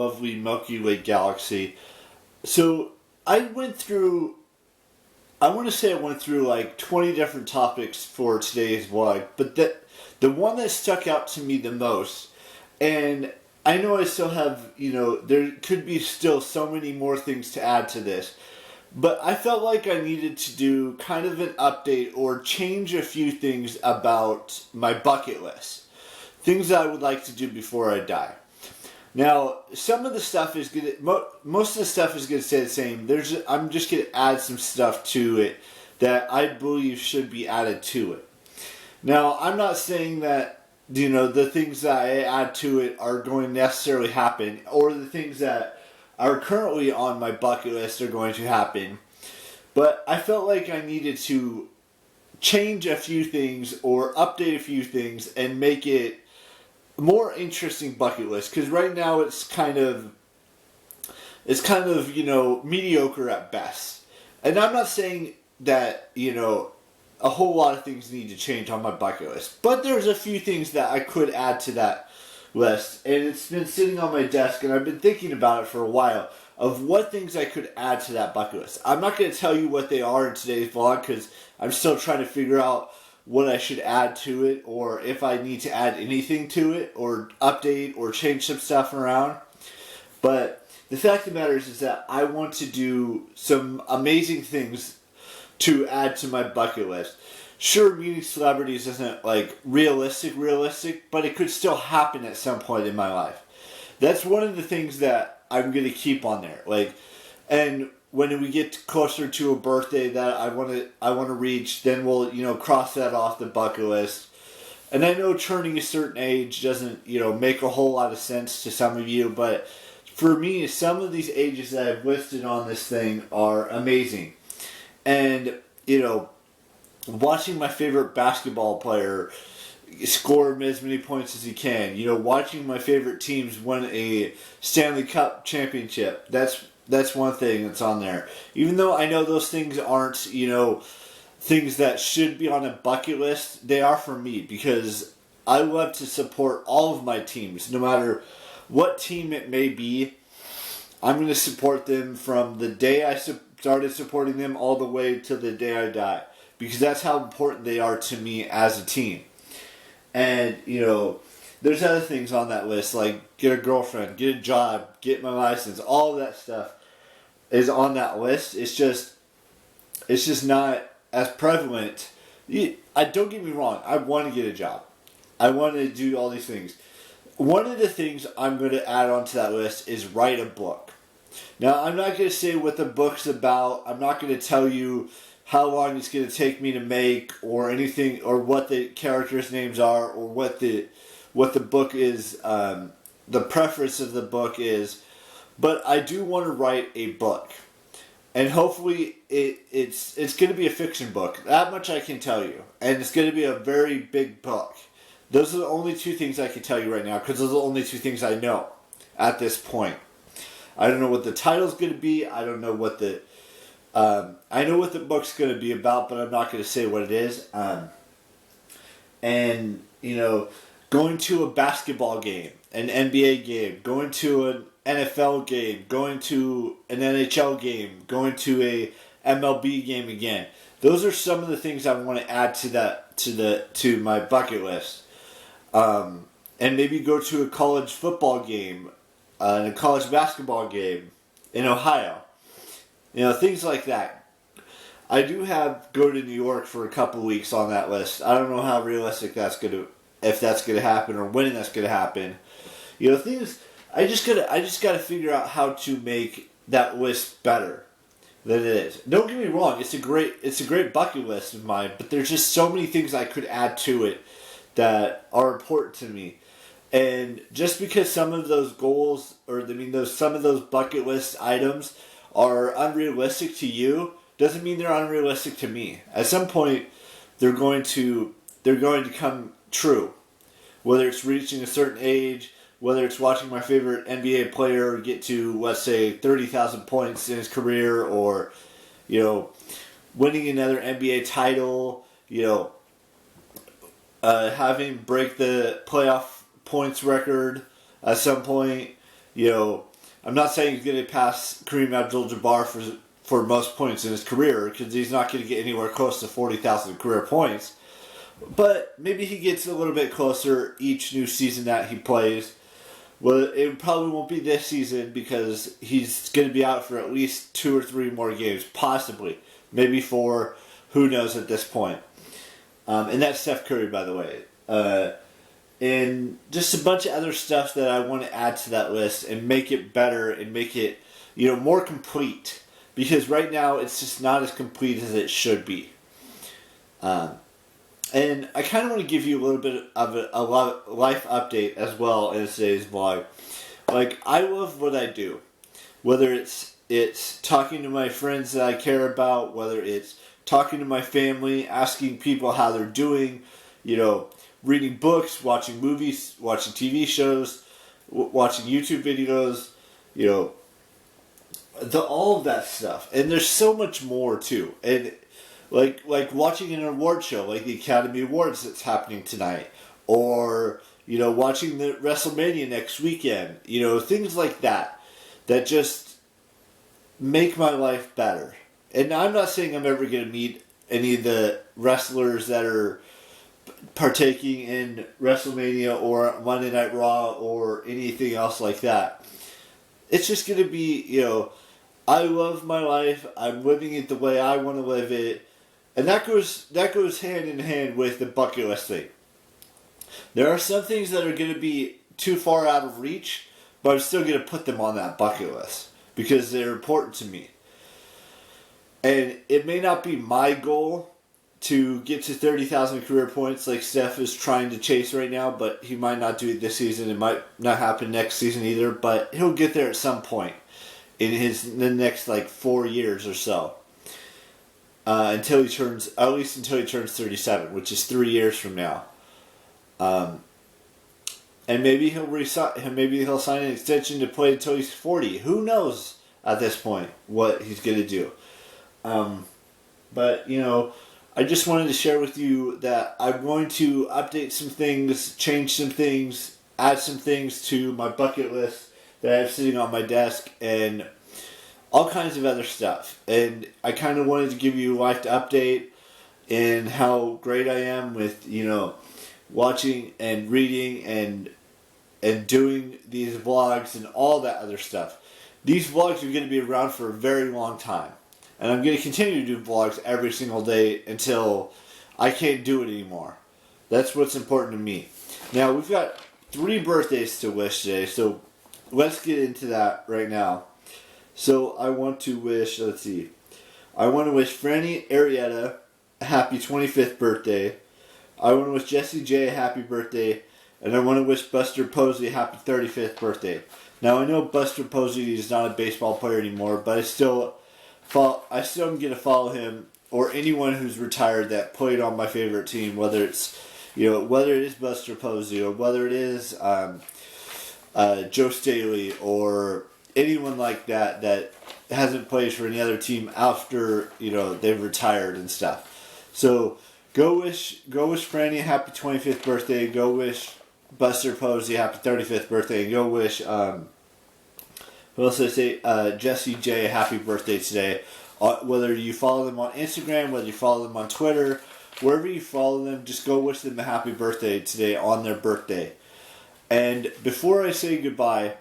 lovely Milky Way galaxy. So I went through, I want to say I went through like 20 different topics for today's vlog, but the one that stuck out to me the most, and I know I still have, there could be still so many more things to add to this, but I felt like I needed to do kind of an update or change a few things about my bucket list. Things that I would like to do before I die. Now, some of the stuff is going to, most of the stuff is going to stay the same. I'm just going to add some stuff to it that I believe should be added to it. Now, I'm not saying that, the things that I add to it are going to necessarily happen, or the things that are currently on my bucket list are going to happen. But I felt like I needed to change a few things or update a few things and make it more interesting bucket list, because right now it's kind of mediocre at best. And I'm not saying that a whole lot of things need to change on my bucket list, but there's a few things that I could add to that list, and it's been sitting on my desk, and I've been thinking about it for a while of what things I could add to that bucket list. I'm not going to tell you what they are in today's vlog because I'm still trying to figure out what I should add to it, or if I need to add anything to it, or update, or change some stuff around. But the fact of the matter is that I want to do some amazing things to add to my bucket list. Sure, meeting celebrities isn't like realistic, but it could still happen at some point in my life. That's one of the things that I'm going to keep on there. And when we get closer to a birthday that I want to reach, then we'll cross that off the bucket list. And I know turning a certain age doesn't make a whole lot of sense to some of you, but for me, some of these ages that I've listed on this thing are amazing. And watching my favorite basketball player score as many points as he can, watching my favorite teams win a Stanley Cup championship, that's one thing that's on there. Even though I know those things aren't, things that should be on a bucket list, they are for me because I love to support all of my teams. No matter what team it may be, I'm going to support them from the day I started supporting them all the way to the day I die. Because that's how important they are to me as a team. And, there's other things on that list, like get a girlfriend, get a job, get my license, all of that stuff is on that list. It's just not as prevalent. Don't get me wrong, I want to get a job. I want to do all these things. One of the things I'm going to add onto that list is write a book. Now, I'm not going to say what the book's about. I'm not going to tell you how long it's going to take me to make or anything, or what the characters' names are, or what the book is, the preface of the book is. But I do want to write a book. And hopefully it's going to be a fiction book. That much I can tell you. And it's going to be a very big book. Those are the only two things I can tell you right now, because those are the only two things I know at this point. I don't know what the title's going to be. I don't know what the... I know what the book's going to be about, but I'm not going to say what it is. Going to a basketball game, an NBA game, going to an NFL game, going to an NHL game, going to a MLB game again. Those are some of the things I want to add to my bucket list. And maybe go to a college football game, and a college basketball game in Ohio. Things like that. I do have go to New York for a couple of weeks on that list. I don't know how realistic if that's gonna happen, or when that's gonna happen. Things. I just gotta figure out how to make that list better than it is. Don't get me wrong. It's a great bucket list of mine, but there's just so many things I could add to it that are important to me. And just because some of those goals, some of those bucket list items are unrealistic to you, doesn't mean they're unrealistic to me. At some point, they're going to come true. Whether it's reaching a certain age, whether it's watching my favorite NBA player get to, let's say, 30,000 points in his career, or, winning another NBA title, having break the playoff points record at some point, I'm not saying he's going to pass Kareem Abdul-Jabbar for most points in his career, because he's not going to get anywhere close to 40,000 career points. But maybe he gets a little bit closer each new season that he plays. Well, it probably won't be this season because he's going to be out for at least 2 or 3 more games, possibly. Maybe 4, who knows at this point. And that's Steph Curry, by the way. And just a bunch of other stuff that I want to add to that list and make it better and make it, more complete. Because right now it's just not as complete as it should be. And I kind of want to give you a little bit of a life update as well in today's vlog. Like, I love what I do. Whether it's talking to my friends that I care about, whether it's talking to my family, asking people how they're doing, reading books, watching movies, watching TV shows, watching YouTube videos, all of that stuff. And there's so much more too. And like watching an award show, like the Academy Awards that's happening tonight, or watching the WrestleMania next weekend, things like that just make my life better. And I'm not saying I'm ever going to meet any of the wrestlers that are partaking in WrestleMania or Monday Night Raw or anything else like that. It's just going to be, I love my life. I'm living it the way I want to live it. And that goes hand in hand with the bucket list thing. There are some things that are going to be too far out of reach, but I'm still going to put them on that bucket list because they're important to me. And it may not be my goal to get to 30,000 career points like Steph is trying to chase right now, but he might not do it this season. It might not happen next season either, but he'll get there at some point in the next 4 years or so. Until he turns 37, which is 3 years from now. And maybe he'll sign an extension to play until he's 40. Who knows at this point what he's going to do. But, I just wanted to share with you that I'm going to update some things, change some things, add some things to my bucket list that I have sitting on my desk, and all kinds of other stuff. And I kind of wanted to give you a life update and how great I am with, watching and reading and doing these vlogs and all that other stuff. These vlogs are going to be around for a very long time. And I'm going to continue to do vlogs every single day until I can't do it anymore. That's what's important to me. Now, we've got 3 birthdays to wish today, so let's get into that right now. So, I want to wish, I want to wish Franny Arietta a happy 25th birthday. I want to wish Jessie J a happy birthday. And I want to wish Buster Posey a happy 35th birthday. Now, I know Buster Posey is not a baseball player anymore, but I still am going to follow him or anyone who's retired that played on my favorite team, whether it's, whether it is Buster Posey or whether it is Joe Staley or anyone like that hasn't played for any other team after, they've retired and stuff. So go wish Franny a happy 25th birthday. Go wish Buster Posey a happy 35th birthday. And go wish, what else did I say? Jessie J a happy birthday today. Whether you follow them on Instagram, whether you follow them on Twitter, wherever you follow them, just go wish them a happy birthday today on their birthday. And before I say goodbye,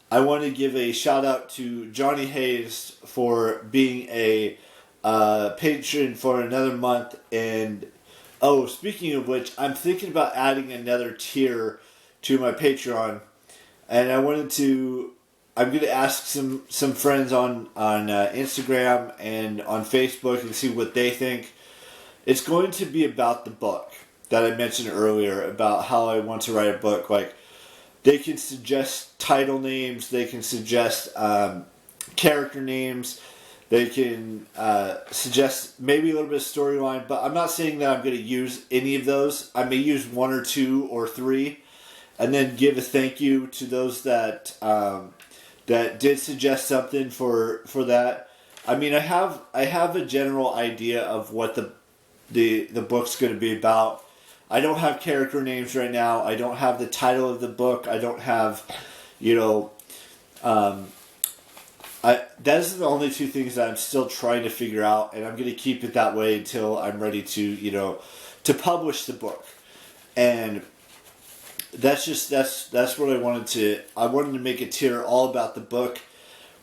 I want to give a shout out to Johnny Hayes for being a patron for another month. And speaking of which, I'm thinking about adding another tier to my Patreon, and I'm going to ask some friends on Instagram and on Facebook and see what they think. It's going to be about the book that I mentioned earlier, about how I want to write a book. Like, they can suggest title names, they can suggest character names, they can suggest maybe a little bit of storyline, but I'm not saying that I'm going to use any of those. I may use 1 or 2 or 3, and then give a thank you to those that did suggest something for that. I mean, I have a general idea of what the book's going to be about. I don't have character names right now. I don't have the title of the book. I don't have, that is the only two things that I'm still trying to figure out, and I'm going to keep it that way until I'm ready to to publish the book. And that's what I wanted to. I wanted to make a tier all about the book,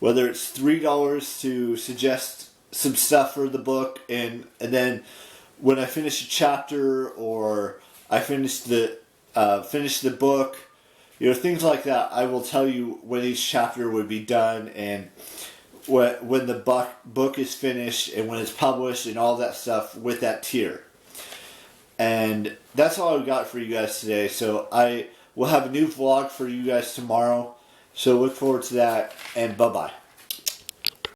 whether it's $3 to suggest some stuff for the book, and then when I finish a chapter or I finish the book, things like that. I will tell you when each chapter would be done and when the book is finished and when it's published and all that stuff with that tier. And that's all I've got for you guys today. So I will have a new vlog for you guys tomorrow. So look forward to that, and bye-bye.